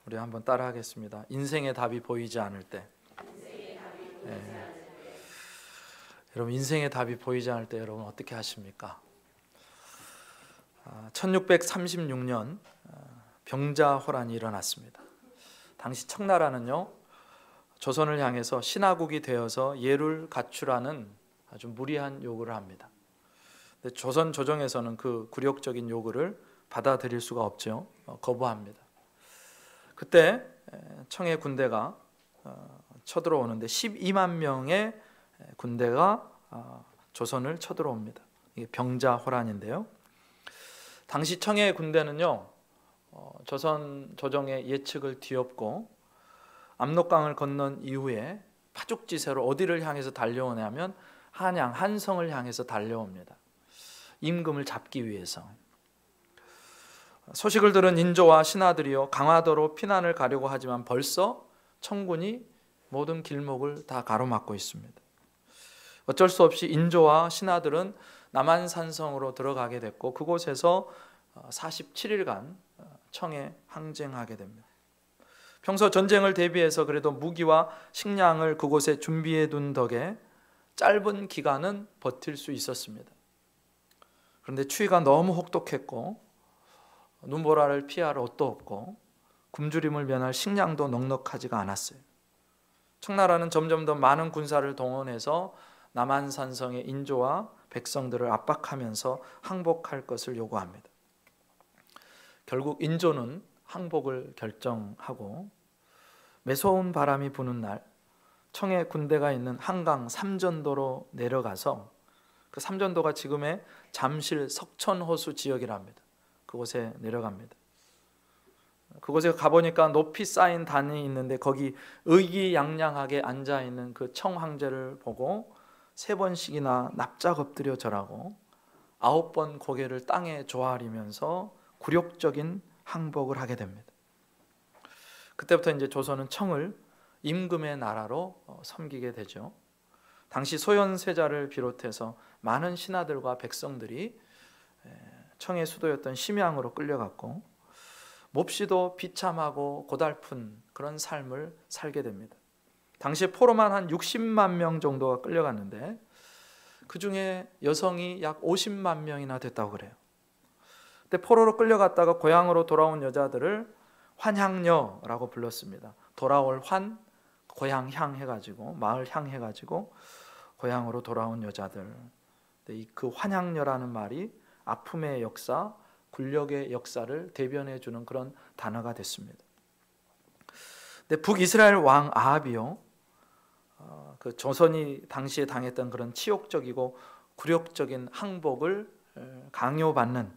우리 한번 따라 하겠습니다. 인생의 답이 보이지 않을 때. 여러분, 인생의 답이 보이지 않을 때 여러분 어떻게 하십니까? 1636년 병자호란이 일어났습니다. 당시 청나라는요, 조선을 향해서 신하국이 되어서 예를 갖추라는 아주 무리한 요구를 합니다. 근데 조선 조정에서는 그 굴욕적인 요구를 받아들일 수가 없죠. 거부합니다. 그때 청의 군대가 쳐들어오는데 12만 명의 군대가 조선을 쳐들어옵니다. 이게 병자호란인데요. 당시 청의 군대는요, 조선 조정의 예측을 뒤엎고 압록강을 건넌 이후에 파죽지세로 어디를 향해서 달려오냐면 한양, 한성을 향해서 달려옵니다. 임금을 잡기 위해서. 소식을 들은 인조와 신하들이요, 강화도로 피난을 가려고 하지만 벌써 청군이 모든 길목을 다 가로막고 있습니다. 어쩔 수 없이 인조와 신하들은 남한산성으로 들어가게 됐고 그곳에서 47일간 청에 항쟁하게 됩니다. 평소 전쟁을 대비해서 그래도 무기와 식량을 그곳에 준비해 둔 덕에 짧은 기간은 버틸 수 있었습니다. 그런데 추위가 너무 혹독했고 눈보라를 피할 옷도 없고 굶주림을 면할 식량도 넉넉하지가 않았어요. 청나라는 점점 더 많은 군사를 동원해서 남한산성의 인조와 백성들을 압박하면서 항복할 것을 요구합니다. 결국 인조는 항복을 결정하고 매서운 바람이 부는 날 청의 군대가 있는 한강 삼전도로 내려가서 그 삼전도가 지금의 잠실 석천호수 지역이랍니다. 그곳에 내려갑니다. 그곳에 가보니까 높이 쌓인 단이 있는데 거기 의기양양하게 앉아있는 그 청황제를 보고 3번씩이나 납작 엎드려 절하고 9번 고개를 땅에 조아리면서 굴욕적인 항복을 하게 됩니다. 그때부터 이제 조선은 청을 임금의 나라로 섬기게 되죠. 당시 소현세자를 비롯해서 많은 신하들과 백성들이 청의 수도였던 심양으로 끌려갔고 몹시도 비참하고 고달픈 그런 삶을 살게 됩니다. 당시 포로만 한 60만 명 정도가 끌려갔는데 그 중에 여성이 약 50만 명이나 됐다고 그래요. 그때 포로로 끌려갔다가 고향으로 돌아온 여자들을 환향녀라고 불렀습니다. 돌아올 환, 고향 향 해가지고 마을 향 해가지고 고향으로 돌아온 여자들. 그 환향녀라는 말이 아픔의 역사, 굴욕의 역사를 대변해 주는 그런 단어가 됐습니다. 근데 북이스라엘 왕 아합이요, 그 조선이 당시에 당했던 그런 치욕적이고 굴욕적인 항복을 강요받는,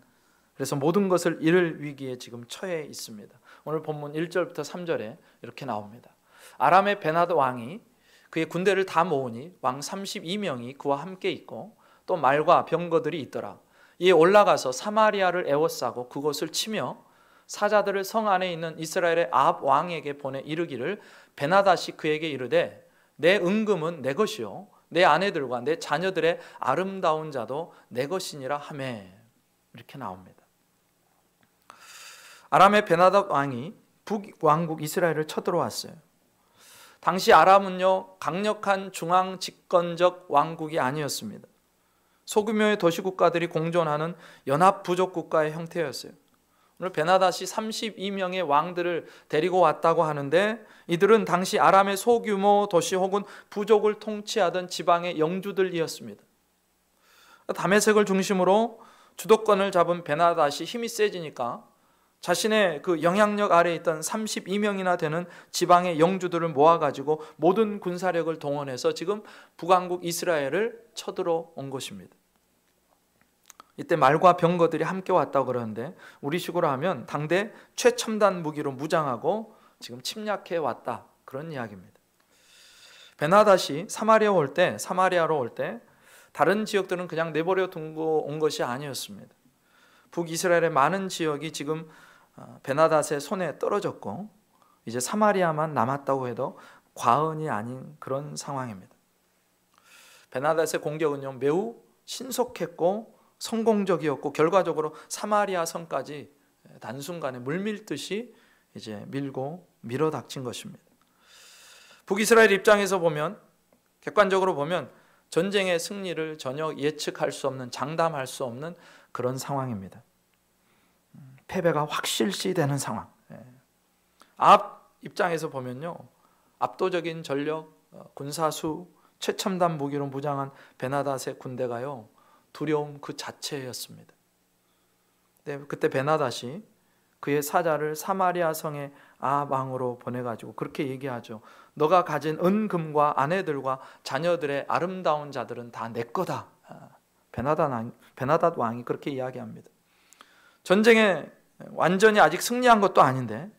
그래서 모든 것을 잃을 위기에 지금 처해 있습니다. 오늘 본문 1절부터 3절에 이렇게 나옵니다. 아람의 베나드 왕이 그의 군대를 다 모으니 왕 32명이 그와 함께 있고 또 말과 병거들이 있더라. 이에 올라가서 사마리아를 에워싸고 그곳을 치며 사자들을 성 안에 있는 이스라엘의 아합 왕에게 보내 이르기를 베나닷이 그에게 이르되 내 은금은 내 것이요 내 아내들과 내 자녀들의 아름다운 자도 내 것이니라 하매. 이렇게 나옵니다. 아람의 베나닷 왕이 북왕국 이스라엘을 쳐들어왔어요. 당시 아람은요, 강력한 중앙 집권적 왕국이 아니었습니다. 소규모의 도시국가들이 공존하는 연합 부족 국가의 형태였어요. 오늘 베나닷이 32명의 왕들을 데리고 왔다고 하는데 이들은 당시 아람의 소규모 도시 혹은 부족을 통치하던 지방의 영주들이었습니다. 다메섹을 중심으로 주도권을 잡은 베나닷이 힘이 세지니까 자신의 그 영향력 아래에 있던 32명이나 되는 지방의 영주들을 모아가지고 모든 군사력을 동원해서 지금 북왕국 이스라엘을 쳐들어온 것입니다. 이때 말과 병거들이 함께 왔다고 그러는데 우리식으로 하면 당대 최첨단 무기로 무장하고 지금 침략해 왔다, 그런 이야기입니다. 베나닷이 사마리아로 올 때 다른 지역들은 그냥 내버려 두고 온 것이 아니었습니다. 북이스라엘의 많은 지역이 지금 베나닷의 손에 떨어졌고 이제 사마리아만 남았다고 해도 과언이 아닌 그런 상황입니다. 베나닷의 공격은요, 매우 신속했고 성공적이었고 결과적으로 사마리아 성까지 단순간에 물밀듯이 이제 밀어 닥친 것입니다. 북이스라엘 입장에서 보면, 객관적으로 보면 전쟁의 승리를 전혀 예측할 수 없는, 장담할 수 없는 그런 상황입니다. 패배가 확실시 되는 상황. 아합 입장에서 보면요, 압도적인 전력, 군사수, 최첨단 무기로 무장한 베나닷의 군대가요, 두려움 그 자체였습니다. 그때 베나닷이 그의 사자를 사마리아 성의 아합 왕으로 보내가지고 그렇게 얘기하죠. 너가 가진 은금과 아내들과 자녀들의 아름다운 자들은 다 내 거다. 베나닷 왕이 그렇게 이야기합니다. 전쟁에 완전히 아직 승리한 것도 아닌데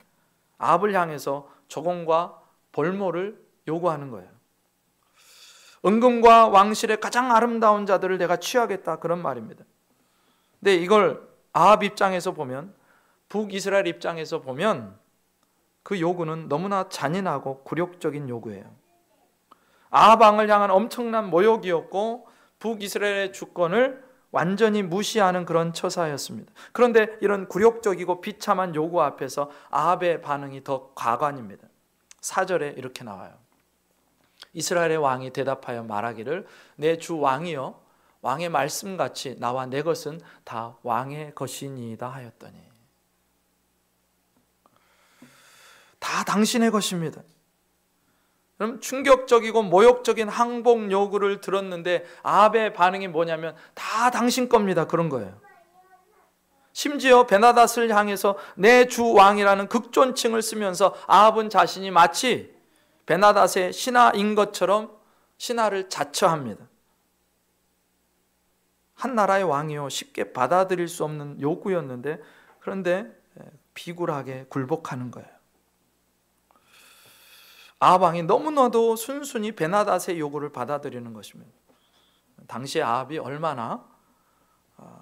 아합을 향해서 조공과 볼모를 요구하는 거예요. 은금과 왕실의 가장 아름다운 자들을 내가 취하겠다, 그런 말입니다. 근데 이걸 아합 입장에서 보면, 북이스라엘 입장에서 보면 그 요구는 너무나 잔인하고 굴욕적인 요구예요. 아합 왕을 향한 엄청난 모욕이었고 북이스라엘의 주권을 완전히 무시하는 그런 처사였습니다. 그런데 이런 굴욕적이고 비참한 요구 앞에서 아합의 반응이 더 가관입니다. 4절에 이렇게 나와요. 이스라엘의 왕이 대답하여 말하기를 내 주 왕이여, 왕의 말씀같이 나와 내 것은 다 왕의 것이니이다 하였더니. 다 당신의 것입니다. 그럼 충격적이고 모욕적인 항복 요구를 들었는데 아합의 반응이 뭐냐면 다 당신 겁니다, 그런 거예요. 심지어 베나닷을 향해서 내 주 왕이라는 극존칭을 쓰면서 아합은 자신이 마치 베나닷의 신하인 것처럼 신하를 자처합니다. 한 나라의 왕이요, 쉽게 받아들일 수 없는 요구였는데, 그런데 비굴하게 굴복하는 거예요. 아합 왕이 너무나도 순순히 베나닷의 요구를 받아들이는 것입니다. 당시 아합이 얼마나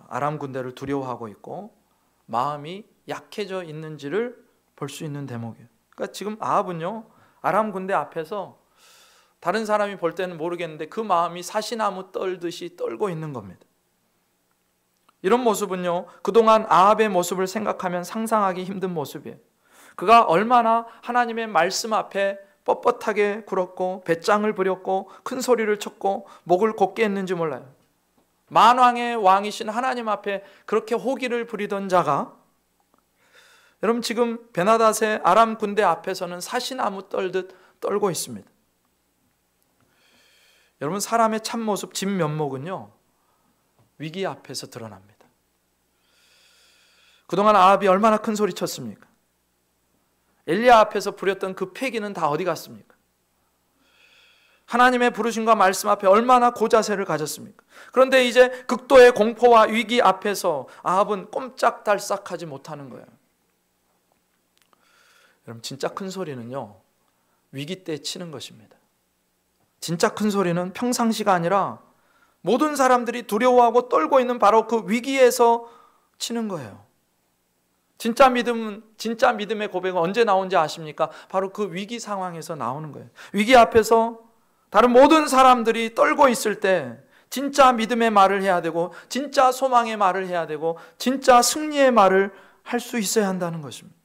아람 군대를 두려워하고 있고 마음이 약해져 있는지를 볼 수 있는 대목이에요. 그러니까 지금 아합은요, 아람 군대 앞에서 다른 사람이 볼 때는 모르겠는데 그 마음이 사시나무 떨듯이 떨고 있는 겁니다. 이런 모습은요, 그동안 아합의 모습을 생각하면 상상하기 힘든 모습이에요. 그가 얼마나 하나님의 말씀 앞에 뻣뻣하게 굴었고 배짱을 부렸고 큰 소리를 쳤고 목을 곧게 했는지 몰라요. 만왕의 왕이신 하나님 앞에 그렇게 호기를 부리던 자가, 여러분 지금 베나닷의 아람 군대 앞에서는 사시나무 떨듯 떨고 있습니다. 여러분, 사람의 참모습, 진면목은요, 위기 앞에서 드러납니다. 그동안 아합이 얼마나 큰 소리 쳤습니까? 엘리야 앞에서 부렸던 그 패기는 다 어디 갔습니까? 하나님의 부르심과 말씀 앞에 얼마나 고자세를 가졌습니까? 그런데 이제 극도의 공포와 위기 앞에서 아합은 꼼짝달싹하지 못하는 거예요. 여러분, 진짜 큰 소리는요, 위기 때 치는 것입니다. 진짜 큰 소리는 평상시가 아니라 모든 사람들이 두려워하고 떨고 있는 바로 그 위기에서 치는 거예요. 진짜 믿음의 고백은 언제 나오는지 아십니까? 바로 그 위기 상황에서 나오는 거예요. 위기 앞에서 다른 모든 사람들이 떨고 있을 때 진짜 믿음의 말을 해야 되고, 진짜 소망의 말을 해야 되고, 진짜 승리의 말을 할 수 있어야 한다는 것입니다.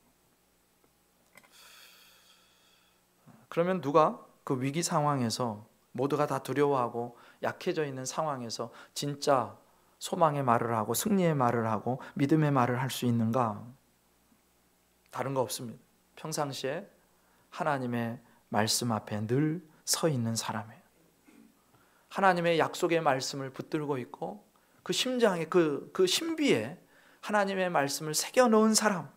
그러면 누가 그 위기 상황에서, 모두가 다 두려워하고 약해져 있는 상황에서 진짜 소망의 말을 하고 승리의 말을 하고 믿음의 말을 할 수 있는가? 다른 거 없습니다. 평상시에 하나님의 말씀 앞에 늘 서 있는 사람이에요. 하나님의 약속의 말씀을 붙들고 있고 그 심장에, 그 신비에 하나님의 말씀을 새겨 넣은 사람,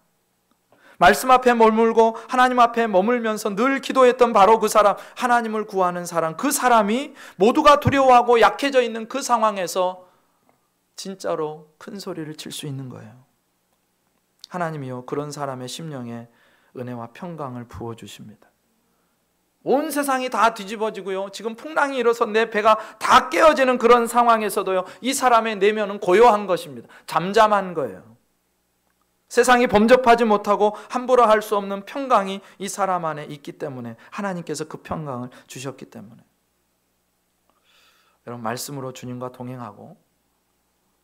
말씀 앞에 머물고 하나님 앞에 머물면서 늘 기도했던 바로 그 사람, 하나님을 구하는 사람, 그 사람이 모두가 두려워하고 약해져 있는 그 상황에서 진짜로 큰 소리를 칠 수 있는 거예요. 하나님이요, 그런 사람의 심령에 은혜와 평강을 부어주십니다. 온 세상이 다 뒤집어지고요, 지금 풍랑이 일어서 내 배가 다 깨어지는 그런 상황에서도요, 이 사람의 내면은 고요한 것입니다. 잠잠한 거예요. 세상이 범접하지 못하고 함부로 할 수 없는 평강이 이 사람 안에 있기 때문에, 하나님께서 그 평강을 주셨기 때문에. 여러분, 말씀으로 주님과 동행하고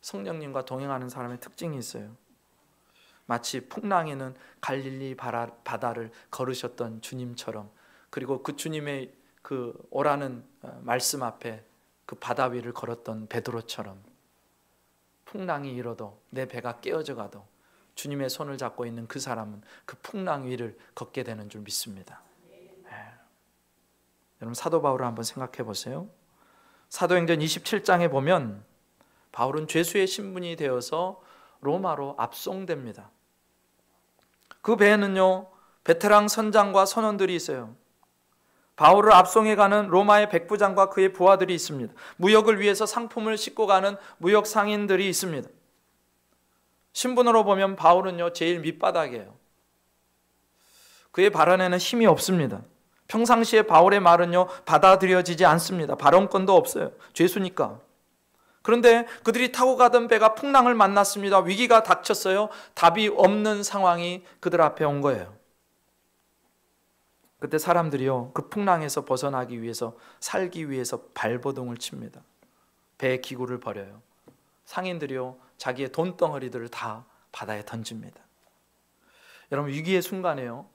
성령님과 동행하는 사람의 특징이 있어요. 마치 풍랑에는 갈릴리 바다를 걸으셨던 주님처럼, 그리고 그 주님의 그 오라는 말씀 앞에 그 바다 위를 걸었던 베드로처럼 풍랑이 일어도 내 배가 깨어져 가도 주님의 손을 잡고 있는 그 사람은 그 풍랑 위를 걷게 되는 줄 믿습니다. 여러분, 사도 바울을 한번 생각해 보세요. 사도행전 27장에 보면 바울은 죄수의 신분이 되어서 로마로 압송됩니다. 그 배에는요, 베테랑 선장과 선원들이 있어요. 바울을 압송해 가는 로마의 백부장과 그의 부하들이 있습니다. 무역을 위해서 상품을 싣고 가는 무역 상인들이 있습니다. 신분으로 보면 바울은요, 제일 밑바닥이에요. 그의 발언에는 힘이 없습니다. 평상시에 바울의 말은요, 받아들여지지 않습니다. 발언권도 없어요. 죄수니까. 그런데 그들이 타고 가던 배가 풍랑을 만났습니다. 위기가 닥쳤어요. 답이 없는 상황이 그들 앞에 온 거예요. 그때 사람들이요, 그 풍랑에서 벗어나기 위해서, 살기 위해서 발버둥을 칩니다. 배의 기구를 버려요. 상인들이요, 자기의 돈덩어리들을 다 바다에 던집니다. 여러분, 위기의 순간에요,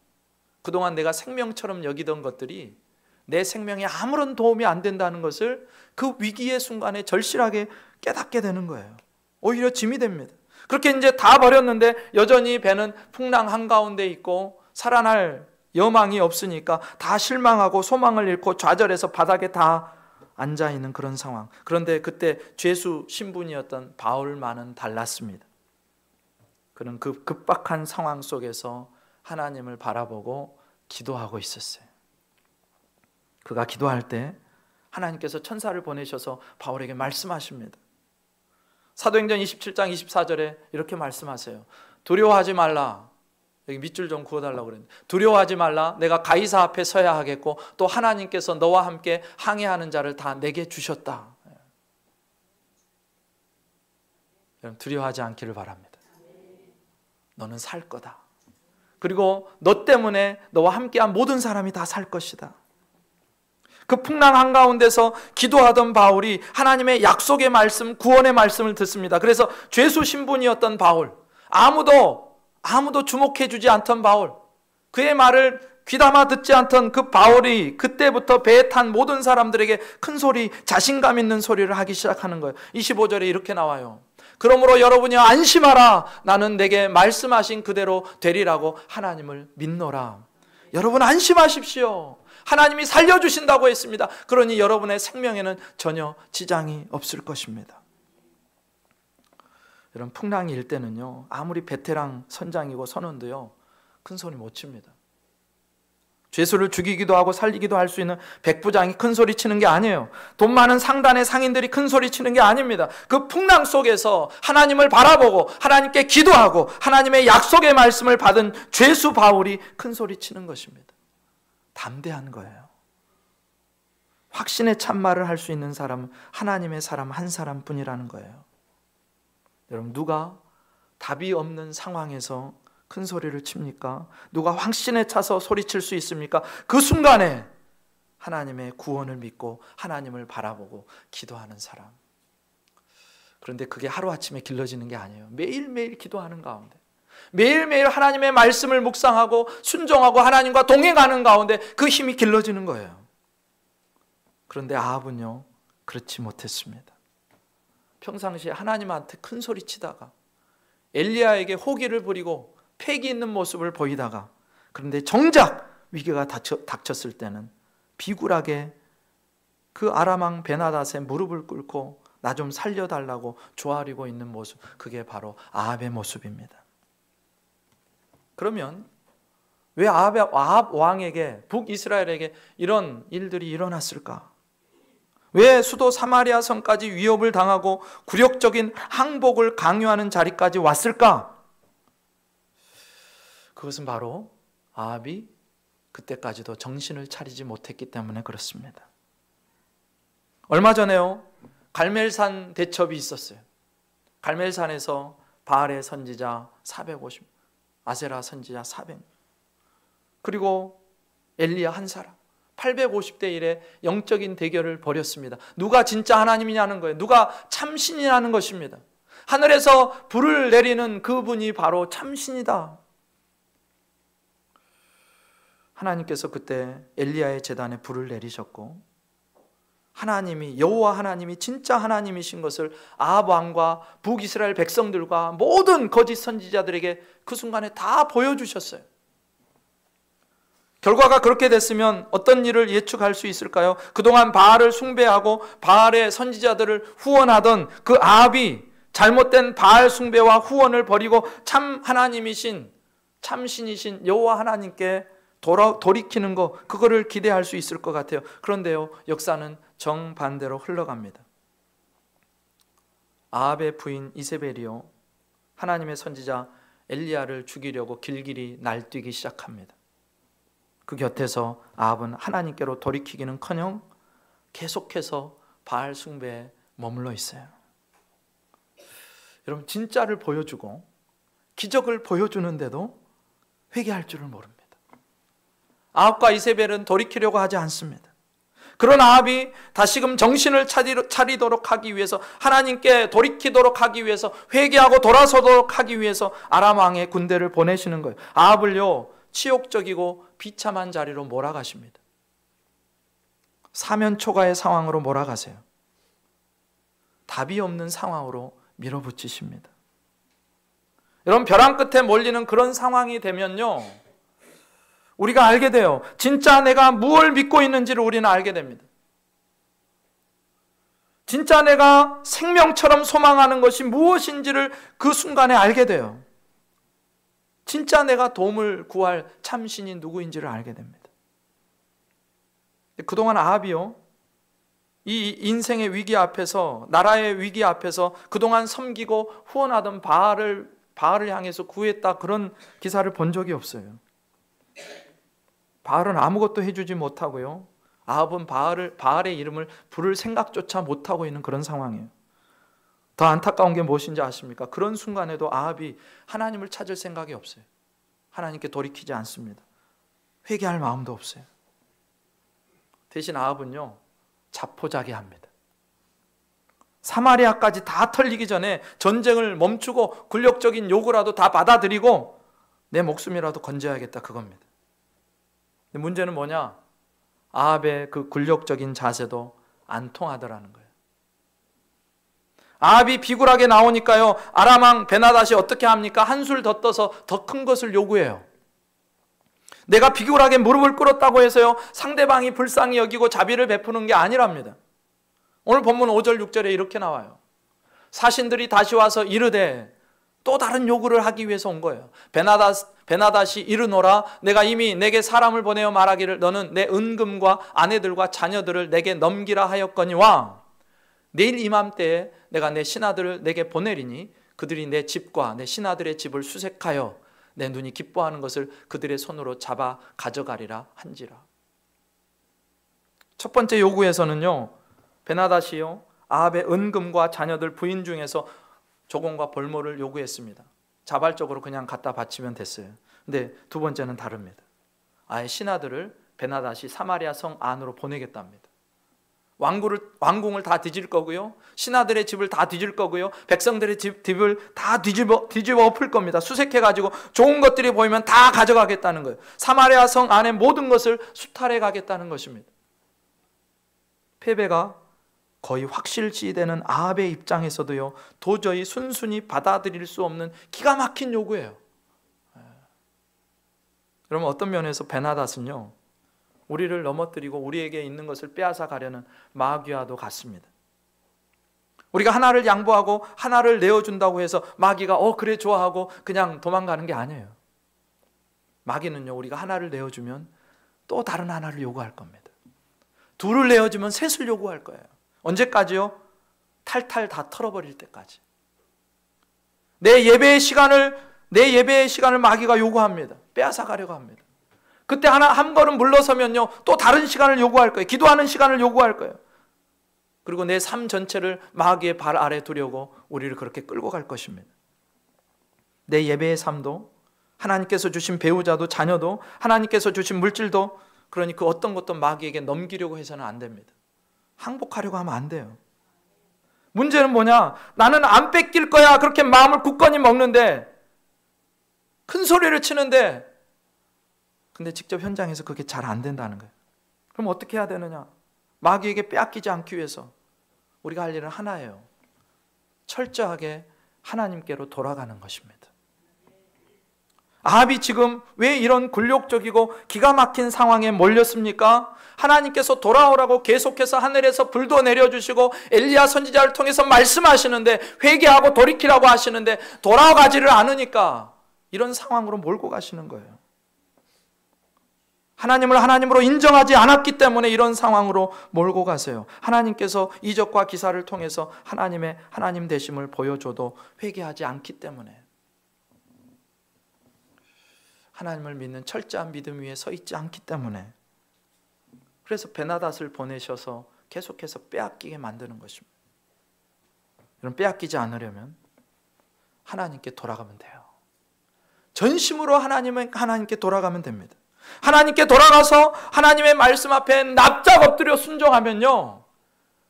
그동안 내가 생명처럼 여기던 것들이 내 생명에 아무런 도움이 안 된다는 것을 그 위기의 순간에 절실하게 깨닫게 되는 거예요. 오히려 짐이 됩니다. 그렇게 이제 다 버렸는데 여전히 배는 풍랑 한가운데 있고 살아날 여망이 없으니까 다 실망하고 소망을 잃고 좌절해서 바닥에 다 앉아있는 그런 상황. 그런데 그때 죄수 신분이었던 바울만은 달랐습니다. 그는 그 급박한 상황 속에서 하나님을 바라보고 기도하고 있었어요. 그가 기도할 때 하나님께서 천사를 보내셔서 바울에게 말씀하십니다. 사도행전 27장 24절에 이렇게 말씀하세요. 두려워하지 말라. 여기 밑줄 좀 그어달라고 그랬는데, 두려워하지 말라. 내가 가이사 앞에 서야 하겠고 또 하나님께서 너와 함께 항해하는 자를 다 내게 주셨다. 여러분, 두려워하지 않기를 바랍니다. 너는 살 거다. 그리고 너 때문에 너와 함께한 모든 사람이 다 살 것이다. 그 풍랑 한가운데서 기도하던 바울이 하나님의 약속의 말씀, 구원의 말씀을 듣습니다. 그래서 죄수 신분이었던 바울, 아무도 주목해 주지 않던 바울, 그의 말을 귀담아 듣지 않던 그 바울이 그때부터 배에 탄 모든 사람들에게 큰 소리, 자신감 있는 소리를 하기 시작하는 거예요. 25절에 이렇게 나와요. 그러므로 여러분이 안심하라. 나는 내게 말씀하신 그대로 되리라고 하나님을 믿노라. 여러분 안심하십시오. 하나님이 살려주신다고 했습니다. 그러니 여러분의 생명에는 전혀 지장이 없을 것입니다. 여러분, 풍랑이 일 때는요, 아무리 베테랑 선장이고 선원도요, 큰 소리 못 칩니다. 죄수를 죽이기도 하고 살리기도 할 수 있는 백부장이 큰 소리 치는 게 아니에요. 돈 많은 상단의 상인들이 큰 소리 치는 게 아닙니다. 그 풍랑 속에서 하나님을 바라보고 하나님께 기도하고 하나님의 약속의 말씀을 받은 죄수 바울이 큰 소리 치는 것입니다. 담대한 거예요. 확신의 참말을 할 수 있는 사람은 하나님의 사람 한 사람뿐이라는 거예요. 여러분, 누가 답이 없는 상황에서 큰 소리를 칩니까? 누가 확신에 차서 소리칠 수 있습니까? 그 순간에 하나님의 구원을 믿고 하나님을 바라보고 기도하는 사람. 그런데 그게 하루아침에 길러지는 게 아니에요. 매일매일 기도하는 가운데, 매일매일 하나님의 말씀을 묵상하고 순종하고 하나님과 동행하는 가운데 그 힘이 길러지는 거예요. 그런데 아합은요, 그렇지 못했습니다. 평상시에 하나님한테 큰 소리 치다가 엘리야에게 호기를 부리고 패기 있는 모습을 보이다가, 그런데 정작 위기가 닥쳤을 때는 비굴하게 그 아람왕 베나닷의 무릎을 꿇고 나 좀 살려달라고 조아리고 있는 모습, 그게 바로 아합의 모습입니다. 그러면 왜 아합 왕에게, 북이스라엘에게 이런 일들이 일어났을까? 왜 수도 사마리아 성까지 위협을 당하고 굴욕적인 항복을 강요하는 자리까지 왔을까? 그것은 바로 아합이 그때까지도 정신을 차리지 못했기 때문에 그렇습니다. 얼마 전에요, 갈멜산 대첩이 있었어요. 갈멜산에서 바알의 선지자 450, 아세라 선지자 400, 그리고 엘리야 한 사람, 850대 1의 영적인 대결을 벌였습니다. 누가 진짜 하나님이냐는 거예요. 누가 참신이냐는 것입니다. 하늘에서 불을 내리는 그분이 바로 참신이다. 하나님께서 그때 엘리야의 제단에 불을 내리셨고, 하나님이, 여호와 하나님이 진짜 하나님이신 것을 아합 왕과 북이스라엘 백성들과 모든 거짓 선지자들에게 그 순간에 다 보여주셨어요. 결과가 그렇게 됐으면 어떤 일을 예측할 수 있을까요? 그동안 바알을 숭배하고 바알의 선지자들을 후원하던 그 아합이 잘못된 바알 숭배와 후원을 버리고 참 하나님이신, 참신이신 여호와 하나님께 돌이키는 거, 그거를 기대할 수 있을 것 같아요. 그런데요, 역사는 정반대로 흘러갑니다. 아합의 부인 이세벨이요, 하나님의 선지자 엘리야를 죽이려고 길길이 날뛰기 시작합니다. 그 곁에서 아합은 하나님께로 돌이키기는커녕 계속해서 바알 숭배에 머물러 있어요. 여러분, 진짜를 보여주고 기적을 보여주는데도 회개할 줄을 모릅니다. 아합과 이세벨은 돌이키려고 하지 않습니다. 그런 아합이 다시금 정신을 차리도록 하기 위해서, 하나님께 돌이키도록 하기 위해서, 회개하고 돌아서도록 하기 위해서 아람 왕의 군대를 보내시는 거예요. 아합을요, 치욕적이고 비참한 자리로 몰아가십니다. 사면초가의 상황으로 몰아가세요. 답이 없는 상황으로 밀어붙이십니다. 여러분, 벼랑 끝에 몰리는 그런 상황이 되면요, 우리가 알게 돼요. 진짜 내가 무엇을 믿고 있는지를 우리는 알게 됩니다. 진짜 내가 생명처럼 소망하는 것이 무엇인지를 그 순간에 알게 돼요. 진짜 내가 도움을 구할 참신이 누구인지를 알게 됩니다. 그동안 아합이요, 이 인생의 위기 앞에서, 나라의 위기 앞에서 그동안 섬기고 후원하던 바알을 향해서 구했다, 그런 기사를 본 적이 없어요. 바알은 아무것도 해주지 못하고요, 아합은 바알의 이름을 부를 생각조차 못하고 있는 그런 상황이에요. 더 안타까운 게 무엇인지 아십니까? 그런 순간에도 아합이 하나님을 찾을 생각이 없어요. 하나님께 돌이키지 않습니다. 회개할 마음도 없어요. 대신 아합은요, 자포자기합니다. 사마리아까지 다 털리기 전에 전쟁을 멈추고 굴욕적인 요구라도 다 받아들이고 내 목숨이라도 건져야겠다, 그겁니다. 근데 문제는 뭐냐? 아합의 그 굴욕적인 자세도 안 통하더라는 거예요. 아합이 비굴하게 나오니까요, 아람 왕 베나닷이 어떻게 합니까? 한술 더 떠서 더 큰 것을 요구해요. 내가 비굴하게 무릎을 꿇었다고 해서요, 상대방이 불쌍히 여기고 자비를 베푸는 게 아니랍니다. 오늘 본문 5절 6절에 이렇게 나와요. 사신들이 다시 와서 이르되, 또 다른 요구를 하기 위해서 온 거예요. 베나닷이 이르노라, 내가 이미 내게 사람을 보내어 말하기를 너는 내 은금과 아내들과 자녀들을 내게 넘기라 하였거니와 내일 이맘때에 내가 내 신하들을 내게 보내리니 그들이 내 집과 내 신하들의 집을 수색하여 내 눈이 기뻐하는 것을 그들의 손으로 잡아 가져가리라 한지라. 첫 번째 요구에서는요, 베나닷이요, 아합의 은금과 자녀들 부인 중에서 조공과 벌모를 요구했습니다. 자발적으로 그냥 갖다 바치면 됐어요. 근데 두 번째는 다릅니다. 아예 신하들을 베나닷이 사마리아 성 안으로 보내겠답니다. 왕궁을 다 뒤질 거고요, 신하들의 집을 다 뒤질 거고요, 백성들의 집을 다 뒤집어 엎을 겁니다. 수색해가지고 좋은 것들이 보이면 다 가져가겠다는 거예요. 사마리아 성 안에 모든 것을 수탈해 가겠다는 것입니다. 패배가 거의 확실시되는 아합의 입장에서도요, 도저히 순순히 받아들일 수 없는 기가 막힌 요구예요. 그러면 어떤 면에서 베나닷은요, 우리를 넘어뜨리고 우리에게 있는 것을 빼앗아 가려는 마귀와도 같습니다. 우리가 하나를 양보하고 하나를 내어준다고 해서 마귀가 그래 좋아하고 그냥 도망가는 게 아니에요. 마귀는요, 우리가 하나를 내어주면 또 다른 하나를 요구할 겁니다. 둘을 내어주면 셋을 요구할 거예요. 언제까지요? 탈탈 다 털어버릴 때까지. 내 예배의 시간을 마귀가 요구합니다. 빼앗아 가려고 합니다. 그때 한 걸음 물러서면요, 또 다른 시간을 요구할 거예요. 기도하는 시간을 요구할 거예요. 그리고 내 삶 전체를 마귀의 발 아래 두려고 우리를 그렇게 끌고 갈 것입니다. 내 예배의 삶도, 하나님께서 주신 배우자도, 자녀도, 하나님께서 주신 물질도, 그러니 그 어떤 것도 마귀에게 넘기려고 해서는 안 됩니다. 항복하려고 하면 안 돼요. 문제는 뭐냐? 나는 안 뺏길 거야. 그렇게 마음을 굳건히 먹는데, 큰 소리를 치는데, 근데 직접 현장에서 그게 잘 안 된다는 거예요. 그럼 어떻게 해야 되느냐? 마귀에게 빼앗기지 않기 위해서 우리가 할 일은 하나예요. 철저하게 하나님께로 돌아가는 것입니다. 아합이 지금 왜 이런 굴욕적이고 기가 막힌 상황에 몰렸습니까? 하나님께서 돌아오라고 계속해서 하늘에서 불도 내려주시고 엘리야 선지자를 통해서 말씀하시는데, 회개하고 돌이키라고 하시는데 돌아가지를 않으니까 이런 상황으로 몰고 가시는 거예요. 하나님을 하나님으로 인정하지 않았기 때문에 이런 상황으로 몰고 가세요. 하나님께서 이적과 기사를 통해서 하나님의 하나님 되심을 보여줘도 회개하지 않기 때문에, 하나님을 믿는 철저한 믿음 위에 서 있지 않기 때문에, 그래서 베나닷을 보내셔서 계속해서 빼앗기게 만드는 것입니다. 여러분, 빼앗기지 않으려면 하나님께 돌아가면 돼요. 전심으로 하나님께 돌아가면 됩니다. 하나님께 돌아가서 하나님의 말씀 앞에 납작 엎드려 순종하면요,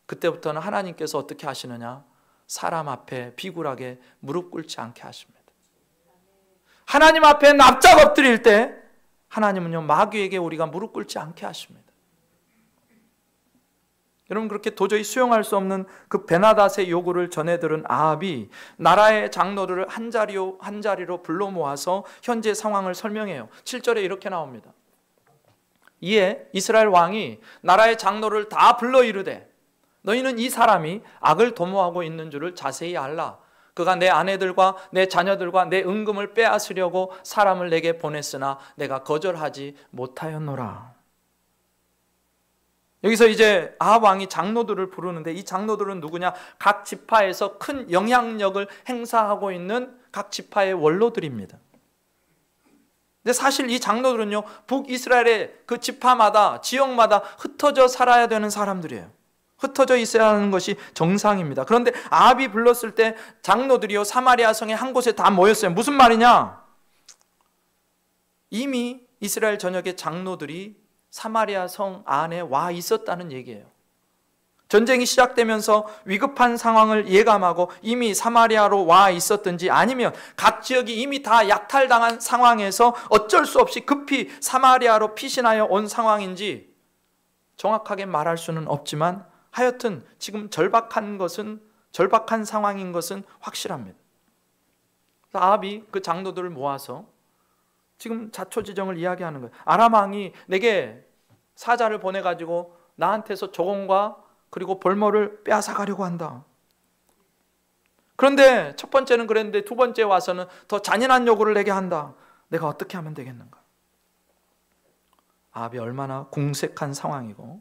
그때부터는 하나님께서 어떻게 하시느냐? 사람 앞에 비굴하게 무릎 꿇지 않게 하십니다. 하나님 앞에 납작 엎드릴 때 하나님은요, 마귀에게 우리가 무릎 꿇지 않게 하십니다. 여러분, 그렇게 도저히 수용할 수 없는 그 베나닷의 요구를 전해들은 아합이 나라의 장로들을 한 자리로 불러 모아서 현재 상황을 설명해요. 7절에 이렇게 나옵니다. 이에 이스라엘 왕이 나라의 장로를 다 불러 이르되, 너희는 이 사람이 악을 도모하고 있는 줄을 자세히 알라. 그가 내 아내들과 내 자녀들과 내 은금을 빼앗으려고 사람을 내게 보냈으나 내가 거절하지 못하였노라. 여기서 이제 아합 왕이 장로들을 부르는데, 이 장로들은 누구냐? 각 지파에서 큰 영향력을 행사하고 있는 각 지파의 원로들입니다. 근데 사실 이 장로들은요, 북이스라엘의 그 지파마다, 지역마다 흩어져 살아야 되는 사람들이에요. 흩어져 있어야 하는 것이 정상입니다. 그런데 아합이 불렀을 때 장로들이요, 사마리아 성의 한 곳에 다 모였어요. 무슨 말이냐? 이미 이스라엘 전역의 장로들이 사마리아 성 안에 와 있었다는 얘기예요. 전쟁이 시작되면서 위급한 상황을 예감하고 이미 사마리아로 와 있었든지, 아니면 각 지역이 이미 다 약탈당한 상황에서 어쩔 수 없이 급히 사마리아로 피신하여 온 상황인지 정확하게 말할 수는 없지만, 하여튼 지금 절박한 상황인 것은 확실합니다. 아합이 그 장로들을 모아서 지금 자초지정을 이야기하는 거예요. 아람 왕이 내게 사자를 보내가지고 나한테서 조공과 그리고 볼모를 빼앗아 가려고 한다. 그런데 첫 번째는 그랬는데 두 번째 와서는 더 잔인한 요구를 내게 한다. 내가 어떻게 하면 되겠는가? 아합이 얼마나 궁색한 상황이고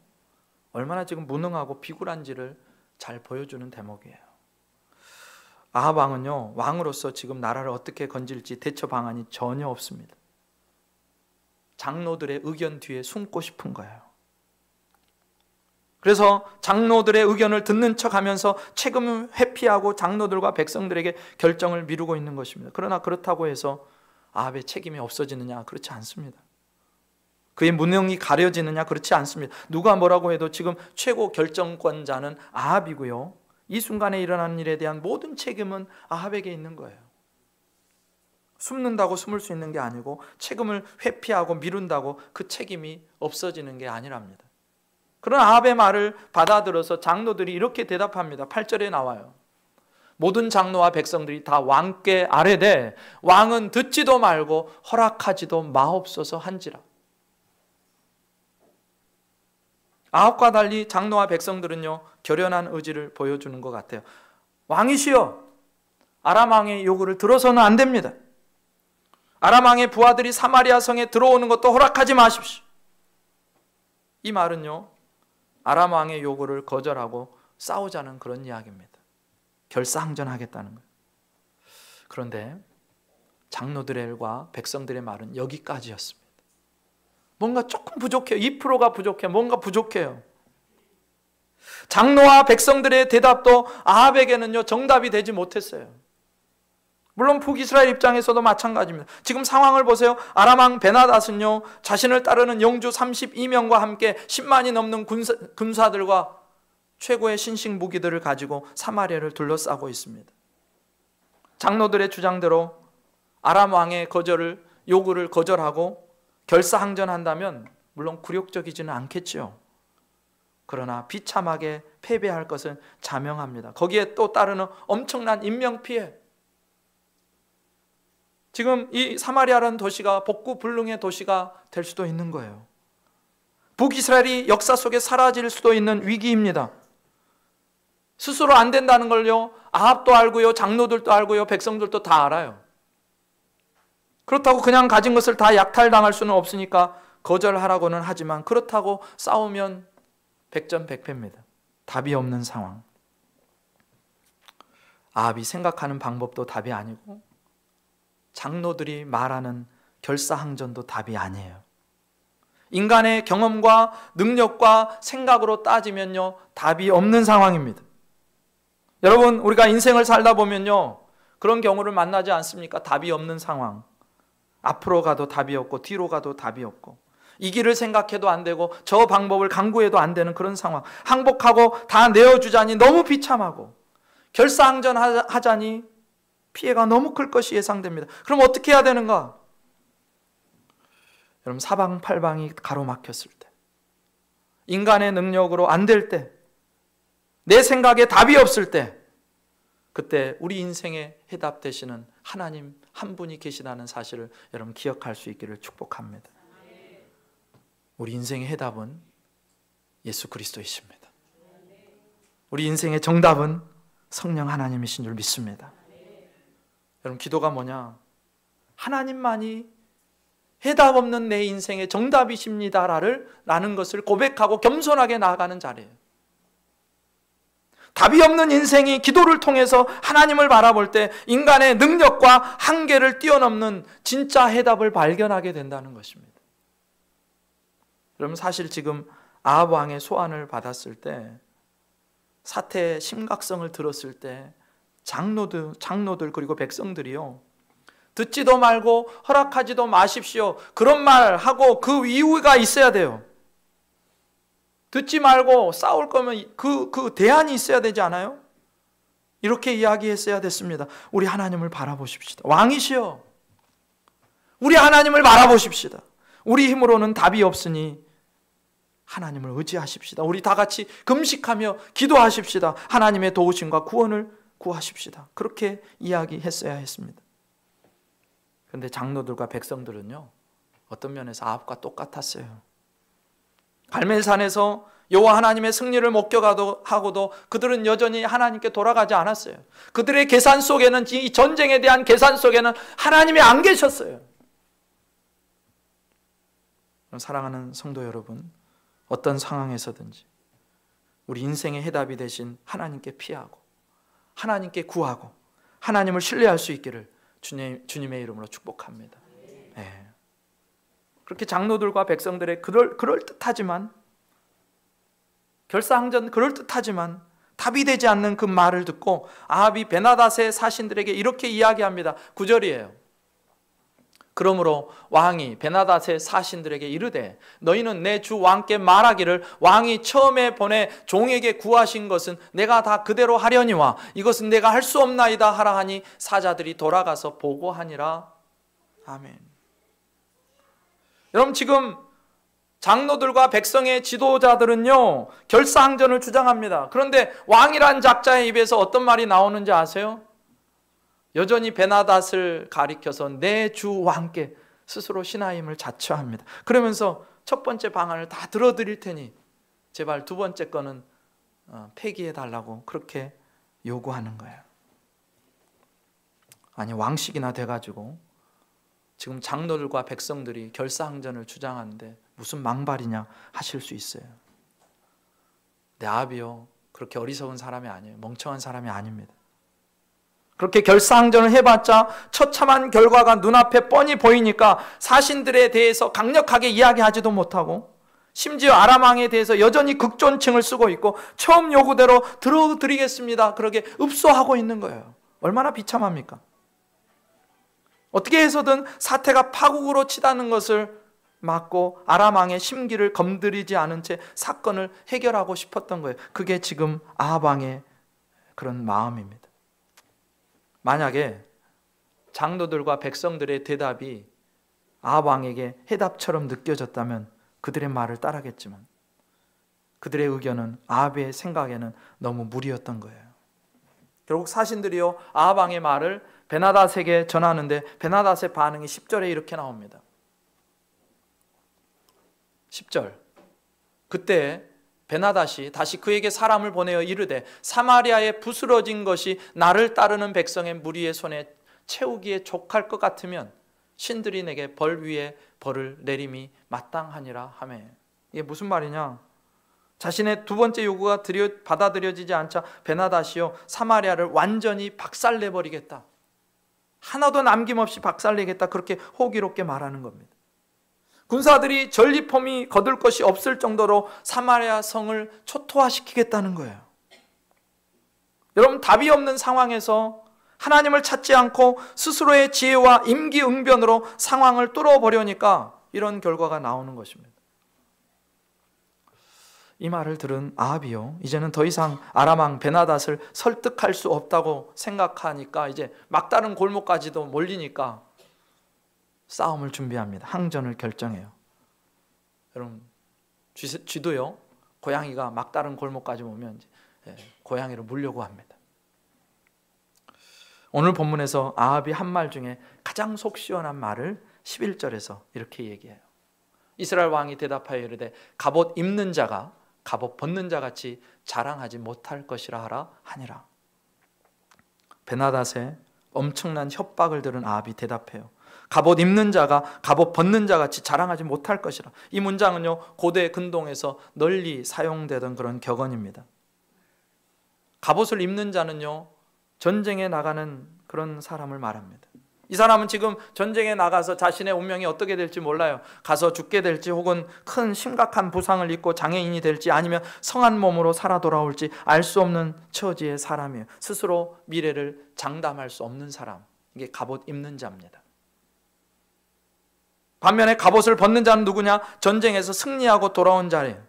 얼마나 지금 무능하고 비굴한지를 잘 보여주는 대목이에요. 아합 왕은요, 왕으로서 지금 나라를 어떻게 건질지 대처 방안이 전혀 없습니다. 장로들의 의견 뒤에 숨고 싶은 거예요. 그래서 장로들의 의견을 듣는 척하면서 책임을 회피하고 장로들과 백성들에게 결정을 미루고 있는 것입니다. 그러나 그렇다고 해서 아합의 책임이 없어지느냐? 그렇지 않습니다. 그의 무능이 가려지느냐? 그렇지 않습니다. 누가 뭐라고 해도 지금 최고 결정권자는 아합이고요, 이 순간에 일어나는 일에 대한 모든 책임은 아합에게 있는 거예요. 숨는다고 숨을 수 있는 게 아니고, 책임을 회피하고 미룬다고 그 책임이 없어지는 게 아니랍니다. 그런 아합의 말을 받아들여서 장로들이 이렇게 대답합니다. 8절에 나와요. 모든 장로와 백성들이 다 왕께 아뢰되 왕은 듣지도 말고 허락하지도 마옵소서 한지라. 아합과 달리 장로와 백성들은요, 결연한 의지를 보여주는 것 같아요. 왕이시여, 아람 왕의 요구를 들어서는 안 됩니다. 아람 왕의 부하들이 사마리아 성에 들어오는 것도 허락하지 마십시오. 이 말은요, 아람 왕의 요구를 거절하고 싸우자는 그런 이야기입니다. 결사항전하겠다는 거예요. 그런데 장로들과 백성들의 말은 여기까지였습니다. 뭔가 조금 부족해요. 2%가 부족해요. 뭔가 부족해요. 장로와 백성들의 대답도 아합에게는요, 정답이 되지 못했어요. 물론 북이스라엘 입장에서도 마찬가지입니다. 지금 상황을 보세요. 아람 왕 베나닷은요, 자신을 따르는 영주 32명과 함께 10만이 넘는 군사들과 최고의 신식 무기들을 가지고 사마리아를 둘러싸고 있습니다. 장로들의 주장대로 아람 왕의 요구를 거절하고 결사항전한다면 물론 굴욕적이지는 않겠죠. 그러나 비참하게 패배할 것은 자명합니다. 거기에 또 따르는 엄청난 인명피해. 지금 이 사마리아라는 도시가 복구불능의 도시가 될 수도 있는 거예요. 북이스라엘이 역사 속에 사라질 수도 있는 위기입니다. 스스로 안 된다는 걸요, 아합도 알고요, 장로들도 알고요, 백성들도 다 알아요. 그렇다고 그냥 가진 것을 다 약탈당할 수는 없으니까 거절하라고는 하지만 그렇다고 싸우면 백전백패입니다. 답이 없는 상황. 아합이 생각하는 방법도 답이 아니고 장로들이 말하는 결사항전도 답이 아니에요. 인간의 경험과 능력과 생각으로 따지면요, 답이 없는 상황입니다. 여러분, 우리가 인생을 살다 보면요, 그런 경우를 만나지 않습니까? 답이 없는 상황. 앞으로 가도 답이 없고 뒤로 가도 답이 없고 이 길을 생각해도 안 되고 저 방법을 강구해도 안 되는 그런 상황. 항복하고 다 내어주자니 너무 비참하고 결사항전하자니 피해가 너무 클 것이 예상됩니다. 그럼 어떻게 해야 되는가? 여러분, 사방팔방이 가로막혔을 때, 인간의 능력으로 안 될 때, 내 생각에 답이 없을 때, 그때 우리 인생의 해답 되시는 하나님 한 분이 계시다는 사실을 여러분 기억할 수 있기를 축복합니다. 우리 인생의 해답은 예수 그리스도이십니다. 우리 인생의 정답은 성령 하나님이신 줄 믿습니다. 여러분, 기도가 뭐냐? 하나님만이 해답 없는 내 인생의 정답이십니다라는 것을 고백하고 겸손하게 나아가는 자리예요. 답이 없는 인생이 기도를 통해서 하나님을 바라볼 때 인간의 능력과 한계를 뛰어넘는 진짜 해답을 발견하게 된다는 것입니다. 여러분, 사실 지금 아합 왕의 소환을 받았을 때, 사태의 심각성을 들었을 때 장로들 그리고 백성들이요, 듣지도 말고 허락하지도 마십시오, 그런 말 하고 그 이유가 있어야 돼요. 듣지 말고 싸울 거면 그 대안이 있어야 되지 않아요? 이렇게 이야기했어야 됐습니다. 우리 하나님을 바라보십시다. 왕이시여, 우리 하나님을 바라보십시다. 우리 힘으로는 답이 없으니 하나님을 의지하십시다. 우리 다 같이 금식하며 기도하십시다. 하나님의 도우심과 구원을 구하십시다. 그렇게 이야기했어야 했습니다. 그런데 장로들과 백성들은요, 어떤 면에서 아합과 똑같았어요. 갈멜산에서 여호와 하나님의 승리를 목격하고도 그들은 여전히 하나님께 돌아가지 않았어요. 그들의 계산 속에는, 이 전쟁에 대한 계산 속에는 하나님이 안 계셨어요. 사랑하는 성도 여러분, 어떤 상황에서든지 우리 인생의 해답이 되신 하나님께 피하고 하나님께 구하고 하나님을 신뢰할 수 있기를 주님의 이름으로 축복합니다. 네. 그렇게 장로들과 백성들의 그럴듯하지만, 결사항전 그럴듯하지만 답이 되지 않는 그 말을 듣고 아합이 베나닷의 사신들에게 이렇게 이야기합니다. 9절이에요. 그러므로 왕이 베나닷의 사신들에게 이르되 너희는 내 주 왕께 말하기를 왕이 처음에 보내 종에게 구하신 것은 내가 다 그대로 하려니와 이것은 내가 할 수 없나이다 하라 하니 사자들이 돌아가서 보고하니라. 아멘. 여러분, 지금 장로들과 백성의 지도자들은요, 결사항전을 주장합니다. 그런데 왕이란 작자의 입에서 어떤 말이 나오는지 아세요? 여전히 베나닷을 가리켜서 내 주 왕께 스스로 신하임을 자처합니다. 그러면서 첫 번째 방안을 다 들어드릴 테니 제발 두 번째 거는 폐기해달라고 그렇게 요구하는 거예요. 아니, 왕식이나 돼가지고 지금 장로들과 백성들이 결사항전을 주장하는데 무슨 망발이냐 하실 수 있어요. 근데 아합이요, 그렇게 어리석은 사람이 아니에요. 멍청한 사람이 아닙니다. 그렇게 결사항전을 해봤자 처참한 결과가 눈앞에 뻔히 보이니까 사신들에 대해서 강력하게 이야기하지도 못하고 심지어 아람 왕에 대해서 여전히 극존칭을 쓰고 있고 처음 요구대로 들어드리겠습니다, 그렇게 읍소하고 있는 거예요. 얼마나 비참합니까? 어떻게 해서든 사태가 파국으로 치닫는 것을 막고 아람 왕의 심기를 건드리지 않은 채 사건을 해결하고 싶었던 거예요. 그게 지금 아합 왕의 그런 마음입니다. 만약에 장로들과 백성들의 대답이 아합 왕에게 해답처럼 느껴졌다면 그들의 말을 따르겠지만 그들의 의견은 아합의 생각에는 너무 무리였던 거예요. 결국 사신들이요 아합 왕의 말을 베나닷에게 전하는데 베나닷의 반응이 10절에 이렇게 나옵니다. 10절. 그때 베나닷이 다시 그에게 사람을 보내어 이르되 사마리아에 부스러진 것이 나를 따르는 백성의 무리의 손에 채우기에 족할 것 같으면 신들이 내게 벌 위에 벌을 내림이 마땅하니라 하매. 이게 무슨 말이냐? 자신의 두 번째 요구가 받아들여지지 않자 베나닷이요 사마리아를 완전히 박살내버리겠다, 하나도 남김없이 박살내겠다, 그렇게 호기롭게 말하는 겁니다. 군사들이 전리품이 거둘 것이 없을 정도로 사마리아 성을 초토화시키겠다는 거예요. 여러분, 답이 없는 상황에서 하나님을 찾지 않고 스스로의 지혜와 임기응변으로 상황을 뚫어버려니까 이런 결과가 나오는 것입니다. 이 말을 들은 아합이요 이제는 더 이상 아람 왕 베나닷을 설득할 수 없다고 생각하니까 이제 막다른 골목까지도 몰리니까 싸움을 준비합니다. 항전을 결정해요. 여러분, 쥐도요 고양이가 막다른 골목까지 오면 고양이를 물려고 합니다. 오늘 본문에서 아합이 한 말 중에 가장 속 시원한 말을 11절에서 이렇게 얘기해요. 이스라엘 왕이 대답하여 이르되 갑옷 입는 자가 갑옷 벗는 자 같이 자랑하지 못할 것이라 하라 하니라. 베나닷의 엄청난 협박을 들은 아합이 대답해요. 갑옷 입는 자가 갑옷 벗는 자 같이 자랑하지 못할 것이라. 이 문장은요 고대 근동에서 널리 사용되던 그런 격언입니다. 갑옷을 입는 자는요 전쟁에 나가는 그런 사람을 말합니다. 이 사람은 지금 전쟁에 나가서 자신의 운명이 어떻게 될지 몰라요. 가서 죽게 될지 혹은 큰 심각한 부상을 입고 장애인이 될지 아니면 성한 몸으로 살아 돌아올지 알 수 없는 처지의 사람이에요. 스스로 미래를 장담할 수 없는 사람, 이게 갑옷 입는 자입니다. 반면에 갑옷을 벗는 자는 누구냐? 전쟁에서 승리하고 돌아온 자예요.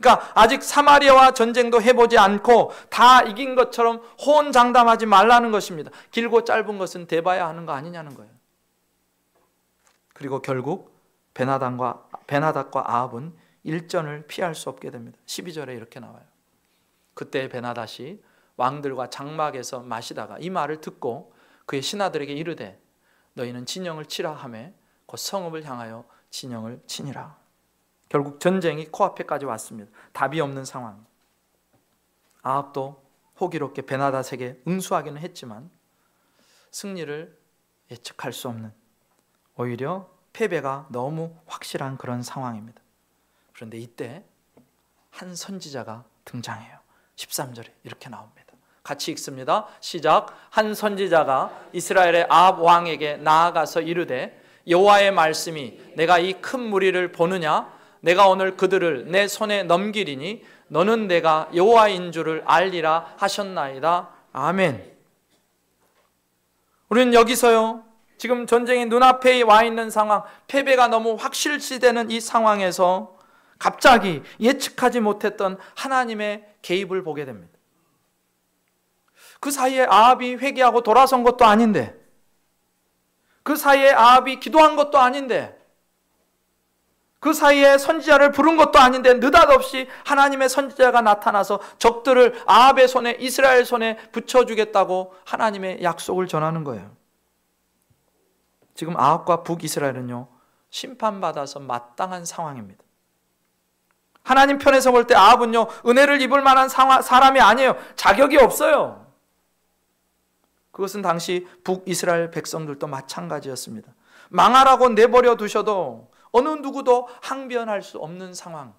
그러니까 아직 사마리아와 전쟁도 해보지 않고 다 이긴 것처럼 호언장담하지 말라는 것입니다. 길고 짧은 것은 대봐야 하는 거 아니냐는 거예요. 그리고 결국 베나닷과 아합은 일전을 피할 수 없게 됩니다. 12절에 이렇게 나와요. 그때 베나닷이 왕들과 장막에서 마시다가 이 말을 듣고 그의 신하들에게 이르되 너희는 진영을 치라 하매 곧 성읍을 향하여 진영을 치니라. 결국 전쟁이 코앞에까지 왔습니다. 답이 없는 상황. 아합도 호기롭게 베나닷에게 응수하기는 했지만 승리를 예측할 수 없는, 오히려 패배가 너무 확실한 그런 상황입니다. 그런데 이때 한 선지자가 등장해요. 13절에 이렇게 나옵니다. 같이 읽습니다. 시작. 한 선지자가 이스라엘의 아합 왕에게 나아가서 이르되 여호와의 말씀이 내가 이 큰 무리를 보느냐? 내가 오늘 그들을 내 손에 넘기리니 너는 내가 여호와인 줄을 알리라 하셨나이다. 아멘. 우리는 여기서요 지금 전쟁이 눈앞에 와 있는 상황, 패배가 너무 확실시되는 이 상황에서 갑자기 예측하지 못했던 하나님의 개입을 보게 됩니다. 그 사이에 아합이 회개하고 돌아선 것도 아닌데, 그 사이에 아합이 기도한 것도 아닌데, 그 사이에 선지자를 부른 것도 아닌데 느닷없이 하나님의 선지자가 나타나서 적들을 아합의 손에, 이스라엘 손에 붙여주겠다고 하나님의 약속을 전하는 거예요. 지금 아합과 북이스라엘은요 심판받아서 마땅한 상황입니다. 하나님 편에서 볼 때 아합은요 은혜를 입을 만한 사람이 아니에요. 자격이 없어요. 그것은 당시 북이스라엘 백성들도 마찬가지였습니다. 망하라고 내버려 두셔도 어느 누구도 항변할 수 없는 상황.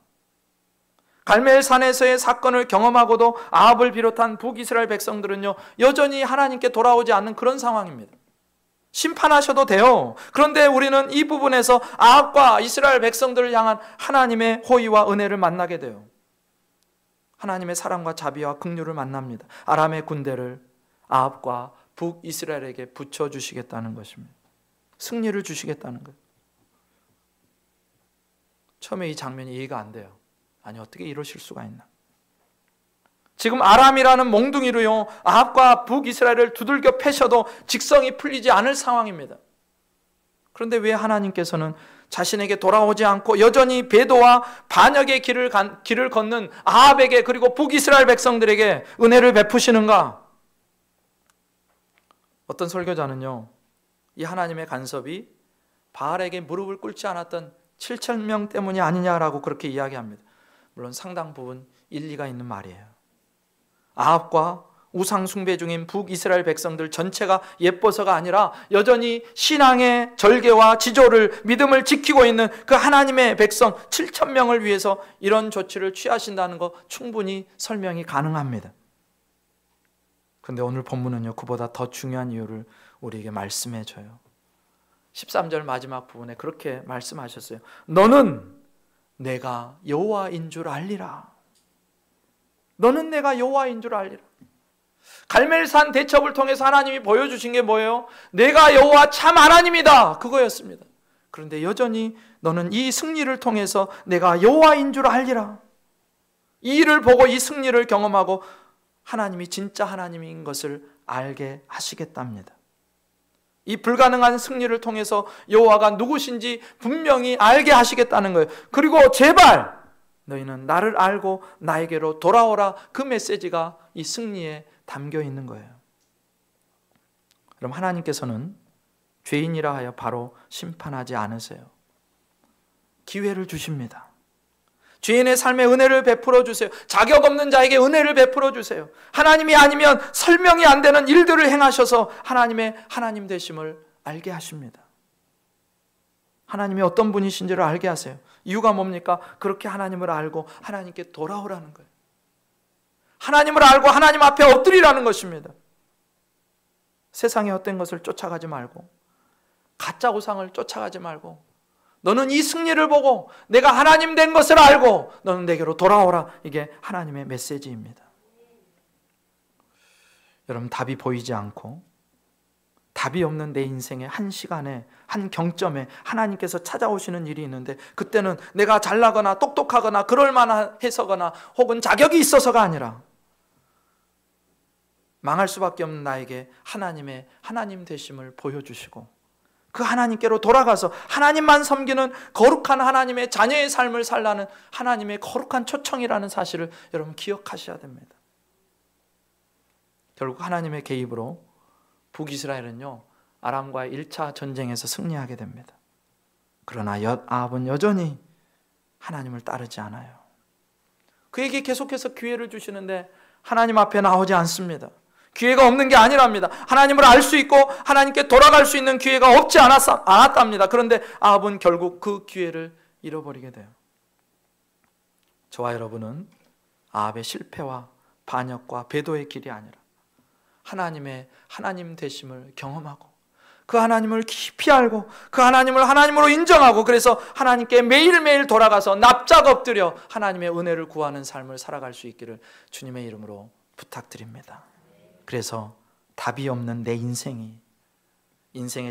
갈멜산에서의 사건을 경험하고도 아합을 비롯한 북이스라엘 백성들은요 여전히 하나님께 돌아오지 않는 그런 상황입니다. 심판하셔도 돼요. 그런데 우리는 이 부분에서 아합과 이스라엘 백성들을 향한 하나님의 호의와 은혜를 만나게 돼요. 하나님의 사랑과 자비와 긍휼을 만납니다. 아람의 군대를 아합과 북이스라엘에게 붙여주시겠다는 것입니다. 승리를 주시겠다는 것. 처음에 이 장면이 이해가 안 돼요. 아니 어떻게 이러실 수가 있나. 지금 아람이라는 몽둥이로요 아합과 북이스라엘을 두들겨 패셔도 직성이 풀리지 않을 상황입니다. 그런데 왜 하나님께서는 자신에게 돌아오지 않고 여전히 배도와 반역의 길을 걷는 아합에게 그리고 북이스라엘 백성들에게 은혜를 베푸시는가? 어떤 설교자는요 이 하나님의 간섭이 바알에게 무릎을 꿇지 않았던 7,000명 때문이 아니냐라고 그렇게 이야기합니다. 물론 상당 부분 일리가 있는 말이에요. 아합과 우상 숭배 중인 북이스라엘 백성들 전체가 예뻐서가 아니라 여전히 신앙의 절개와 지조를 믿음을 지키고 있는 그 하나님의 백성 7,000명을 위해서 이런 조치를 취하신다는 거 충분히 설명이 가능합니다. 그런데 오늘 본문은요 그보다 더 중요한 이유를 우리에게 말씀해 줘요. 13절 마지막 부분에 그렇게 말씀하셨어요. 너는 내가 여호와인 줄 알리라. 너는 내가 여호와인 줄 알리라. 갈멜산 대첩을 통해서 하나님이 보여주신 게 뭐예요? 내가 여호와 참 하나님이다 그거였습니다. 그런데 여전히 너는 이 승리를 통해서 내가 여호와인 줄 알리라. 이 일을 보고 이 승리를 경험하고 하나님이 진짜 하나님인 것을 알게 하시겠답니다. 이 불가능한 승리를 통해서 여호와가 누구신지 분명히 알게 하시겠다는 거예요. 그리고 제발 너희는 나를 알고 나에게로 돌아오라. 그 메시지가 이 승리에 담겨 있는 거예요. 그럼 하나님께서는 죄인이라 하여 바로 심판하지 않으세요. 기회를 주십니다. 죄인의 삶에 은혜를 베풀어 주세요. 자격 없는 자에게 은혜를 베풀어 주세요. 하나님이 아니면 설명이 안 되는 일들을 행하셔서 하나님의 하나님 되심을 알게 하십니다. 하나님이 어떤 분이신지를 알게 하세요. 이유가 뭡니까? 그렇게 하나님을 알고 하나님께 돌아오라는 거예요. 하나님을 알고 하나님 앞에 엎드리라는 것입니다. 세상의 헛된 것을 쫓아가지 말고 가짜 우상을 쫓아가지 말고 너는 이 승리를 보고 내가 하나님 된 것을 알고 너는 내게로 돌아오라. 이게 하나님의 메시지입니다. 여러분 답이 보이지 않고 답이 없는 내 인생의 한 시간에 한 경점에 하나님께서 찾아오시는 일이 있는데 그때는 내가 잘나거나 똑똑하거나 그럴만해서거나 혹은 자격이 있어서가 아니라 망할 수밖에 없는 나에게 하나님의 하나님 되심을 보여주시고 그 하나님께로 돌아가서 하나님만 섬기는 거룩한 하나님의 자녀의 삶을 살라는 하나님의 거룩한 초청이라는 사실을 여러분 기억하셔야 됩니다. 결국 하나님의 개입으로 북이스라엘은요 아람과의 1차 전쟁에서 승리하게 됩니다. 그러나 아합은 여전히 하나님을 따르지 않아요. 그에게 계속해서 기회를 주시는데 하나님 앞에 나오지 않습니다. 기회가 없는 게 아니랍니다. 하나님을 알 수 있고 하나님께 돌아갈 수 있는 기회가 없지 않았답니다. 그런데 아합은 결국 그 기회를 잃어버리게 돼요. 저와 여러분은 아합의 실패와 반역과 배도의 길이 아니라 하나님의 하나님 되심을 경험하고 그 하나님을 깊이 알고 그 하나님을 하나님으로 인정하고 그래서 하나님께 매일매일 돌아가서 납작 엎드려 하나님의 은혜를 구하는 삶을 살아갈 수 있기를 주님의 이름으로 부탁드립니다. 그래서 답이 없는 내 인생의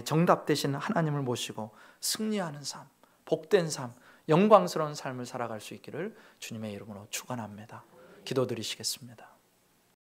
정답 되신 하나님을 모시고 승리하는 삶, 복된 삶, 영광스러운 삶을 살아갈 수 있기를 주님의 이름으로 축원합니다. 기도드리시겠습니다.